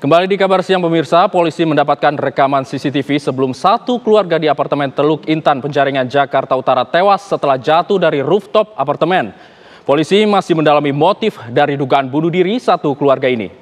Kembali di kabar siang pemirsa, polisi mendapatkan rekaman CCTV sebelum satu keluarga di apartemen Teluk Intan, Penjaringan, Jakarta Utara tewas setelah jatuh dari rooftop apartemen. Polisi masih mendalami motif dari dugaan bunuh diri satu keluarga ini.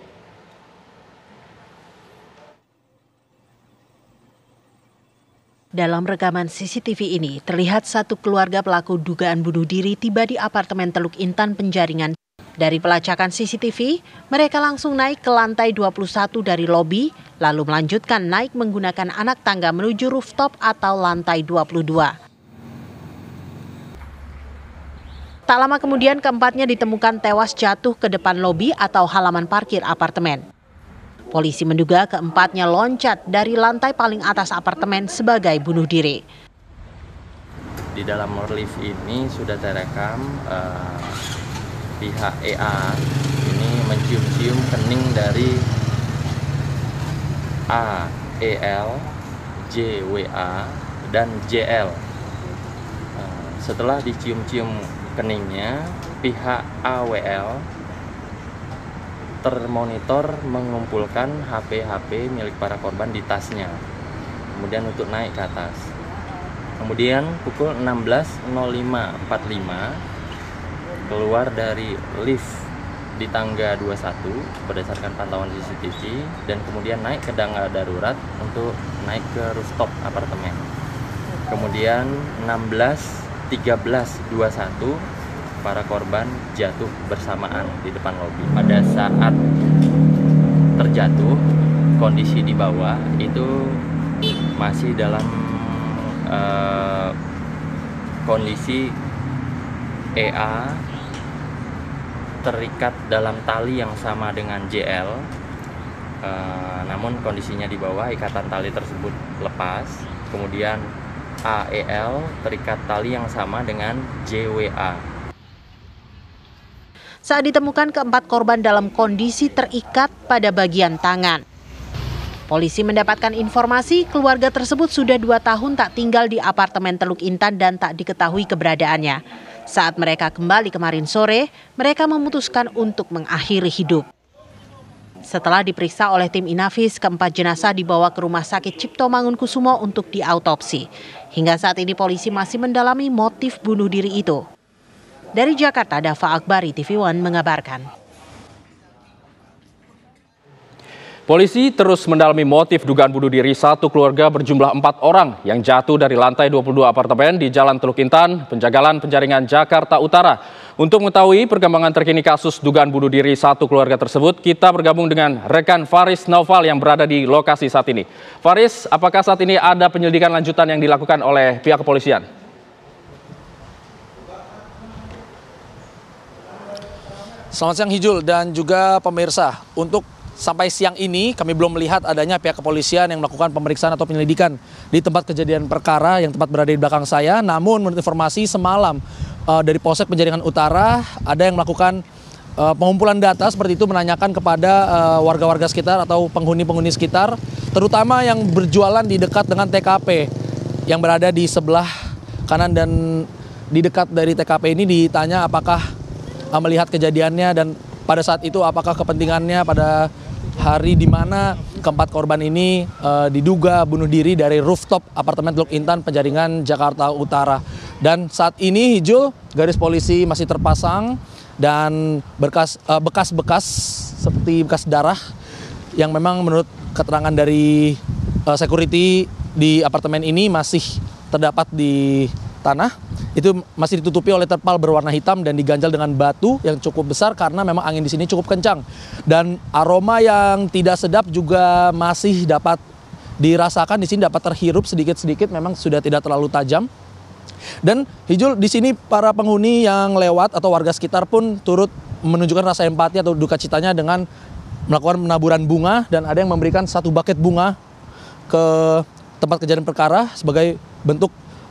Dalam rekaman CCTV ini, terlihat satu keluarga pelaku dugaan bunuh diri tiba di apartemen Teluk Intan, Penjaringan. Dari pelacakan CCTV, mereka langsung naik ke lantai 21 dari lobi, lalu melanjutkan naik menggunakan anak tangga menuju rooftop atau lantai 22. Tak lama kemudian keempatnya ditemukan tewas jatuh ke depan lobi atau halaman parkir apartemen. Polisi menduga keempatnya loncat dari lantai paling atas apartemen sebagai bunuh diri. Di dalam lift ini sudah terekam pihak EA ini mencium-cium kening dari A, EL, JWA, dan JL. Setelah dicium-cium keningnya, pihak AWL termonitor mengumpulkan HP milik para korban di tasnya, kemudian untuk naik ke atas. Kemudian pukul 16.05.45 keluar dari lift di tangga 21 berdasarkan pantauan CCTV dan kemudian naik ke tangga darurat untuk naik ke rooftop apartemen. Kemudian 16.13.21 para korban jatuh bersamaan di depan lobi. Pada saat terjatuh, kondisi di bawah itu masih dalam kondisi EA terikat dalam tali yang sama dengan JL, namun kondisinya di bawah ikatan tali tersebut lepas. Kemudian AEL terikat tali yang sama dengan JWA. Saat ditemukan keempat korban dalam kondisi terikat pada bagian tangan. Polisi mendapatkan informasi keluarga tersebut sudah 2 tahun tak tinggal di apartemen Teluk Intan dan tak diketahui keberadaannya. Saat mereka kembali kemarin sore, mereka memutuskan untuk mengakhiri hidup. Setelah diperiksa oleh tim Inafis, keempat jenazah dibawa ke Rumah Sakit Cipto Mangunkusumo untuk diautopsi. Hingga saat ini polisi masih mendalami motif bunuh diri itu. Dari Jakarta, Dava Akbari, TV One mengabarkan. Polisi terus mendalami motif dugaan bunuh diri satu keluarga berjumlah 4 orang yang jatuh dari lantai 22 apartemen di Jalan Teluk Intan, Penjagalan, Penjaringan, Jakarta Utara. Untuk mengetahui perkembangan terkini kasus dugaan bunuh diri satu keluarga tersebut, kita bergabung dengan rekan Faris Naufal yang berada di lokasi saat ini. Faris, apakah saat ini ada penyelidikan lanjutan yang dilakukan oleh pihak kepolisian? Selamat siang Hijul dan juga pemirsa. Untuk sampai siang ini kami belum melihat adanya pihak kepolisian yang melakukan pemeriksaan atau penyelidikan di tempat kejadian perkara yang tepat berada di belakang saya. Namun menurut informasi semalam dari Polsek Penjaringan Utara ada yang melakukan pengumpulan data seperti itu, menanyakan kepada warga-warga sekitar atau penghuni-penghuni sekitar, terutama yang berjualan di dekat dengan TKP yang berada di sebelah kanan dan di dekat dari TKP ini. Ditanya apakah melihat kejadiannya dan pada saat itu apakah kepentingannya pada hari di mana keempat korban ini diduga bunuh diri dari rooftop apartemen Teluk Intan, Penjaringan, Jakarta Utara. Dan saat ini Hijul, garis polisi masih terpasang dan bekas-bekas seperti bekas darah yang memang menurut keterangan dari security di apartemen ini masih terdapat di tanah. Itu masih ditutupi oleh terpal berwarna hitam dan diganjal dengan batu yang cukup besar karena memang angin di sini cukup kencang. Dan aroma yang tidak sedap juga masih dapat dirasakan di sini, dapat terhirup sedikit-sedikit, memang sudah tidak terlalu tajam. Dan Hijul, di sini para penghuni yang lewat atau warga sekitar pun turut menunjukkan rasa empati atau duka citanya dengan melakukan penaburan bunga, dan ada yang memberikan 1 buket bunga ke tempat kejadian perkara sebagai bentuk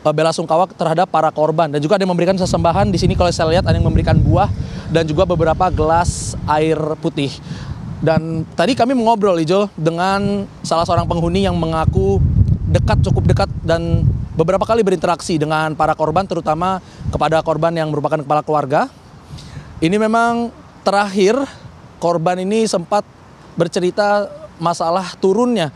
bela sungkawa terhadap para korban. Dan juga ada yang memberikan sesembahan. Di sini kalau saya lihat ada yang memberikan buah dan juga beberapa gelas air putih. Dan tadi kami mengobrol Ijo dengan salah seorang penghuni yang mengaku cukup dekat dan beberapa kali berinteraksi dengan para korban, terutama kepada korban yang merupakan kepala keluarga. Ini memang terakhir korban ini sempat bercerita masalah turunnya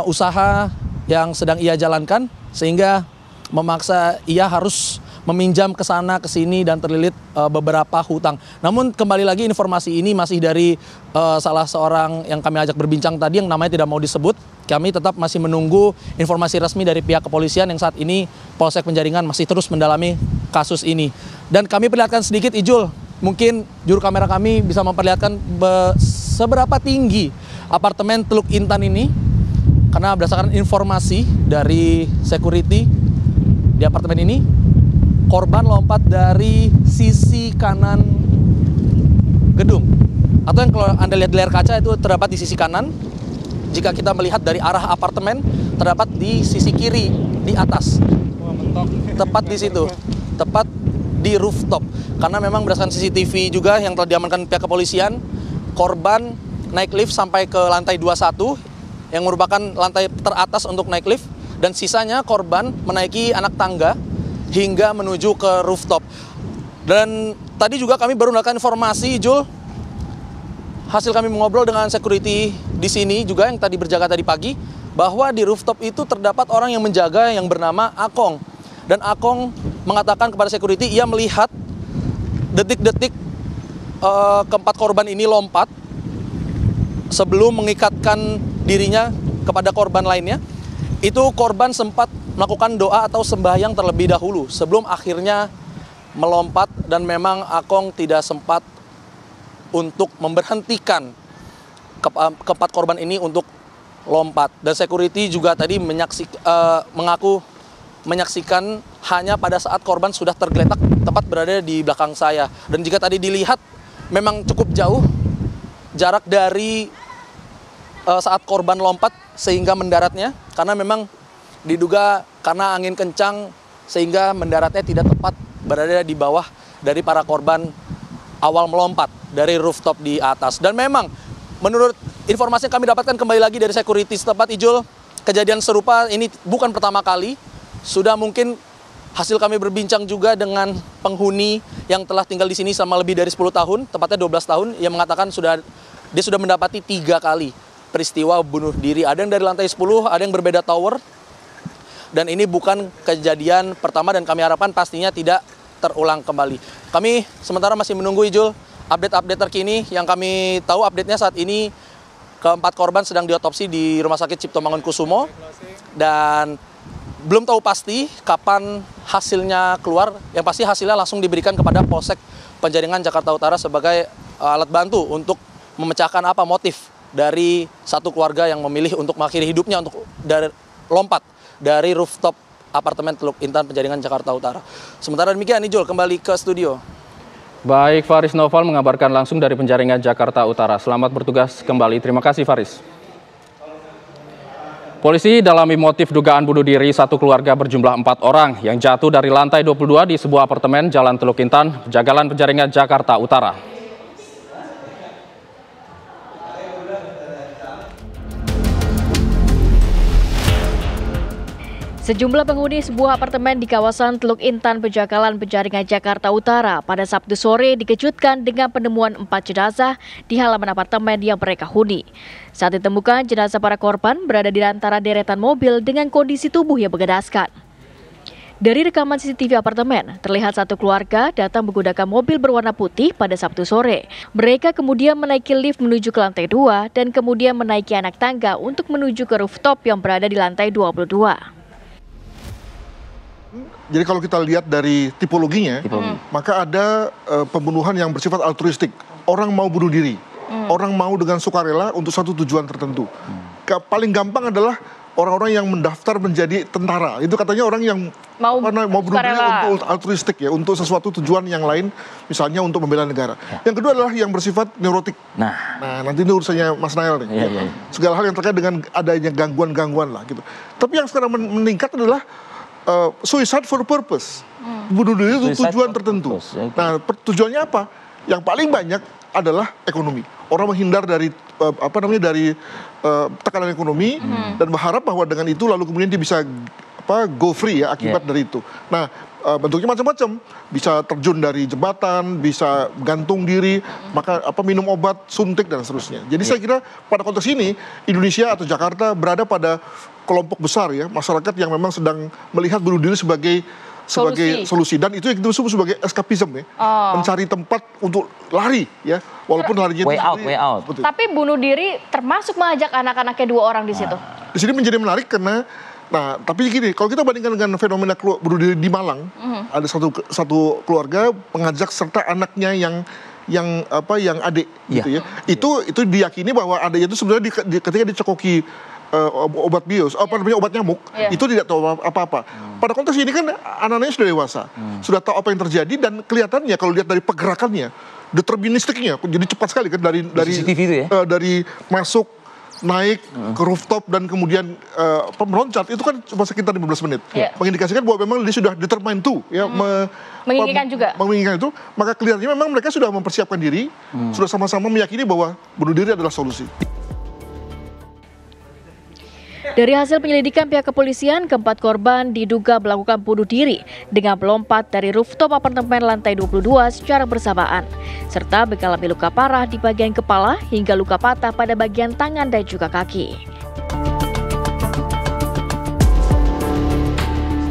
usaha yang sedang ia jalankan, sehingga memaksa ia harus meminjam ke sana ke sini dan terlilit beberapa hutang. Namun kembali lagi informasi ini masih dari salah seorang yang kami ajak berbincang tadi yang namanya tidak mau disebut. Kami tetap masih menunggu informasi resmi dari pihak kepolisian yang saat ini Polsek Penjaringan masih terus mendalami kasus ini. Dan kami perlihatkan sedikit, Ijul, mungkin juru kamera kami bisa memperlihatkan seberapa tinggi apartemen Teluk Intan ini, karena berdasarkan informasi dari security di apartemen ini, korban lompat dari sisi kanan gedung. Atau yang kalau Anda lihat di layar kaca itu terdapat di sisi kanan. Jika kita melihat dari arah apartemen, terdapat di sisi kiri, di atas. Tepat di situ, tepat di rooftop. Karena memang berdasarkan CCTV juga yang telah diamankan pihak kepolisian, korban naik lift sampai ke lantai 21, yang merupakan lantai teratas untuk naik lift. Dan sisanya korban menaiki anak tangga hingga menuju ke rooftop. Dan tadi juga kami baru mendapatkan informasi, Jul, hasil kami mengobrol dengan security di sini juga yang tadi berjaga tadi pagi, bahwa di rooftop itu terdapat orang yang menjaga yang bernama Akong. Dan Akong mengatakan kepada security ia melihat detik-detik keempat korban ini lompat sebelum mengikatkan dirinya kepada korban lainnya. Itu korban sempat melakukan doa atau sembahyang terlebih dahulu sebelum akhirnya melompat, dan memang Akong tidak sempat untuk memberhentikan keempat korban ini untuk lompat. Dan security juga tadi mengaku menyaksikan hanya pada saat korban sudah tergeletak tepat berada di belakang saya. Dan jika tadi dilihat memang cukup jauh jarak dari saat korban lompat sehingga mendaratnya, karena memang diduga karena angin kencang sehingga mendaratnya tidak tepat berada di bawah dari para korban awal melompat dari rooftop di atas. Dan memang menurut informasi yang kami dapatkan kembali lagi dari security setempat, Ijul, kejadian serupa ini bukan pertama kali. Sudah mungkin hasil kami berbincang juga dengan penghuni yang telah tinggal di sini selama lebih dari 10 tahun, tepatnya 12 tahun, yang mengatakan dia sudah mendapati 3 kali peristiwa bunuh diri. Ada yang dari lantai 10, ada yang berbeda tower. Dan ini bukan kejadian pertama dan kami harapkan pastinya tidak terulang kembali. Kami sementara masih menunggu, Ijul, update-update terkini. Yang kami tahu update-nya saat ini keempat korban sedang diotopsi di Rumah Sakit Cipto Mangunkusumo. Dan belum tahu pasti kapan hasilnya keluar. Yang pasti hasilnya langsung diberikan kepada Polsek Penjaringan Jakarta Utara sebagai alat bantu untuk memecahkan apa motif dari satu keluarga yang memilih untuk mengakhiri hidupnya untuk lompat dari rooftop apartemen Teluk Intan Penjaringan Jakarta Utara. Sementara demikian, Ijul, kembali ke studio. Baik, Faris Noval mengabarkan langsung dari Penjaringan Jakarta Utara. Selamat bertugas kembali. Terima kasih, Faris. Polisi dalami motif dugaan bunuh diri satu keluarga berjumlah 4 orang yang jatuh dari lantai 22 di sebuah apartemen Jalan Teluk Intan, Jagalan Penjaringan Jakarta Utara. Sejumlah penghuni sebuah apartemen di kawasan Teluk Intan, Penjagalan Penjaringan Jakarta Utara pada Sabtu sore dikejutkan dengan penemuan 4 jenazah di halaman apartemen yang mereka huni. Saat ditemukan, jenazah para korban berada di antara deretan mobil dengan kondisi tubuh yang mengenaskan. Dari rekaman CCTV apartemen, terlihat satu keluarga datang menggunakan mobil berwarna putih pada Sabtu sore. Mereka kemudian menaiki lift menuju ke lantai 2 dan kemudian menaiki anak tangga untuk menuju ke rooftop yang berada di lantai 22. Jadi kalau kita lihat dari tipologinya, maka ada pembunuhan yang bersifat altruistik. Orang mau bunuh diri, orang mau dengan sukarela untuk satu tujuan tertentu. Paling gampang adalah orang-orang yang mendaftar menjadi tentara. Itu katanya orang yang mau bunuh diri untuk altruistik ya, untuk sesuatu tujuan yang lain, misalnya untuk membela negara. Yang kedua adalah yang bersifat neurotik. Nah nanti ini urusannya Mas Nael nih. Segala hal yang terkait dengan adanya gangguan-gangguan lah gitu. Tapi yang sekarang meningkat adalah suicide for purpose, bunuh diri untuk tujuan tertentu. Nah, tujuannya apa? Yang paling banyak adalah ekonomi. Orang menghindar dari tekanan ekonomi dan berharap bahwa dengan itu lalu kemudian dia bisa go free ya akibat dari itu. Nah, bentuknya macam-macam, bisa terjun dari jembatan, bisa gantung diri, maka minum obat, suntik dan seterusnya. Jadi saya kira pada konteks ini Indonesia atau Jakarta berada pada kelompok besar ya masyarakat yang memang sedang melihat bunuh diri sebagai solusi, dan itu yang kita sebut sebagai eskapisme ya, mencari tempat untuk lari ya, walaupun larinya way out. Betul. Tapi bunuh diri termasuk mengajak anak-anaknya 2 orang di situ. Di sini menjadi menarik karena, tapi gini, kalau kita bandingkan dengan fenomena bunuh diri di Malang, ada satu keluarga mengajak serta anaknya yang adik gitu ya. Itu diyakini bahwa adiknya itu sebenarnya ketika dicekoki obat bios, obat nyamuk, itu tidak tahu apa-apa. Pada konteks ini kan anak-anaknya sudah dewasa, sudah tahu apa yang terjadi, dan kelihatannya kalau lihat dari pergerakannya, deterministiknya, jadi cepat sekali kan dari CCTV itu ya? Dari masuk, naik ke rooftop dan kemudian meloncat, itu kan cuma sekitar 15 menit. Mengindikasikan bahwa memang dia sudah determined to ya, menginginkan juga. Menginginkan itu, maka kelihatannya memang mereka sudah mempersiapkan diri, sudah sama-sama meyakini bahwa bunuh diri adalah solusi. Dari hasil penyelidikan pihak kepolisian, keempat korban diduga melakukan bunuh diri dengan melompat dari rooftop apartemen lantai 22 secara bersamaan, serta mengalami luka parah di bagian kepala hingga luka patah pada bagian tangan dan juga kaki.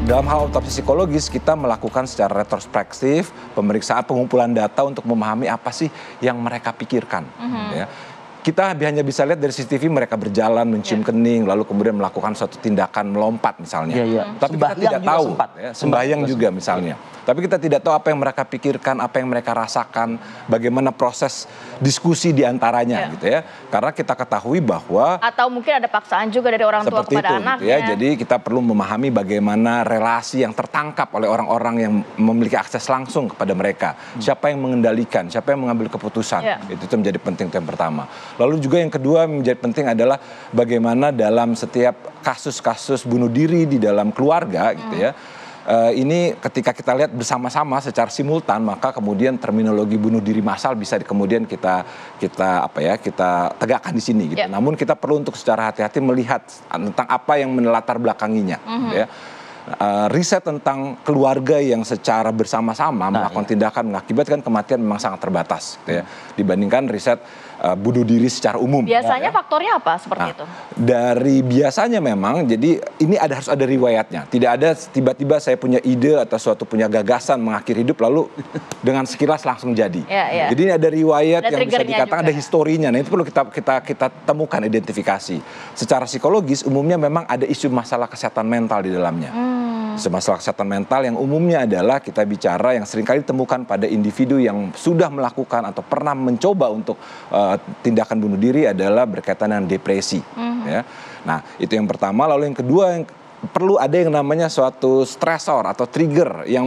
Dalam hal otopsi psikologis, kita melakukan secara retrospektif pemeriksaan pengumpulan data untuk memahami apa sih yang mereka pikirkan. Ya. Kita hanya bisa lihat dari CCTV mereka berjalan, mencium kening, lalu kemudian melakukan suatu tindakan melompat misalnya. Tapi kita tidak tahu, sembahyang juga misalnya. Tapi kita tidak tahu apa yang mereka pikirkan, apa yang mereka rasakan, bagaimana proses diskusi di antaranya gitu ya. Karena kita ketahui bahwa atau mungkin ada paksaan juga dari orang tua kepada anaknya. Gitu ya. Jadi kita perlu memahami bagaimana relasi yang tertangkap oleh orang-orang yang memiliki akses langsung kepada mereka. Siapa yang mengendalikan, siapa yang mengambil keputusan. Itu menjadi penting, itu yang pertama. Lalu juga yang kedua menjadi penting adalah bagaimana dalam setiap kasus-kasus bunuh diri di dalam keluarga gitu ya. Ini ketika kita lihat bersama-sama secara simultan, maka kemudian terminologi bunuh diri massal bisa kemudian kita tegakkan di sini gitu. Namun kita perlu untuk secara hati-hati melihat tentang apa yang melatar belakanginya ya. Riset tentang keluarga yang secara bersama-sama melakukan tindakan mengakibatkan kematian memang sangat terbatas gitu ya, dibandingkan riset bunuh diri secara umum. Biasanya faktornya apa seperti itu? Dari biasanya memang, jadi ini harus ada riwayatnya. Tidak ada tiba-tiba saya punya ide atau punya gagasan mengakhiri hidup lalu dengan sekilas langsung jadi. Jadi ini ada riwayat yang bisa dikatakan juga ada historinya. Nah itu perlu kita temukan, identifikasi. Secara psikologis umumnya memang ada isu masalah kesehatan mental di dalamnya. Masalah kesehatan mental yang umumnya adalah kita bicara yang seringkali ditemukan pada individu yang sudah melakukan atau pernah mencoba untuk tindakan bunuh diri adalah berkaitan dengan depresi. Ya. Nah itu yang pertama. Lalu yang kedua, yang perlu ada yang namanya suatu stresor atau trigger yang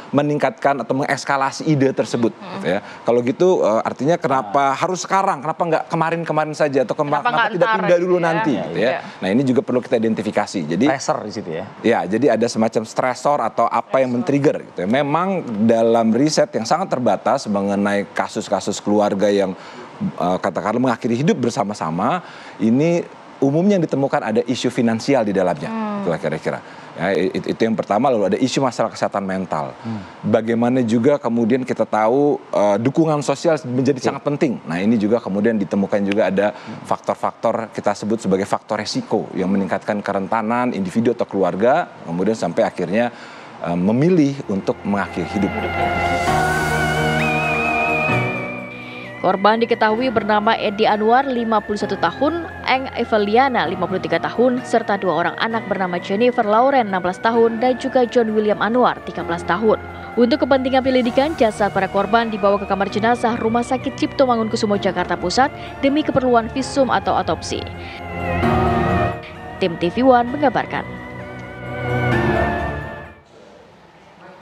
meningkatkan atau mengekskalasi ide tersebut. Gitu ya. Kalau gitu artinya kenapa harus sekarang, kenapa nggak kemarin-kemarin saja, atau kenapa tidak tunda dulu nanti. Gitu ya. Nah ini juga perlu kita identifikasi. Jadi stressor di situ ya. Ya, jadi ada semacam stresor atau apa yang men-trigger. Gitu ya. Memang dalam riset yang sangat terbatas mengenai kasus-kasus keluarga yang katakanlah mengakhiri hidup bersama-sama, ini umumnya yang ditemukan ada isu finansial di dalamnya, itulah kira-kira. Ya, itu yang pertama. Lalu ada isu masalah kesehatan mental. Bagaimana juga kemudian kita tahu dukungan sosial menjadi sangat penting. Nah ini juga kemudian ditemukan juga ada faktor-faktor kita sebut sebagai faktor resiko yang meningkatkan kerentanan individu atau keluarga, kemudian sampai akhirnya memilih untuk mengakhiri hidup. Korban diketahui bernama Edi Anwar 51 tahun, Eng Eveliana 53 tahun, serta 2 orang anak bernama Jennifer Lauren 16 tahun dan juga John William Anwar 13 tahun. Untuk kepentingan penyelidikan, jasad para korban dibawa ke kamar jenazah Rumah Sakit Cipto Mangunkusumo Jakarta Pusat demi keperluan visum atau otopsi. Tim TV One mengabarkan.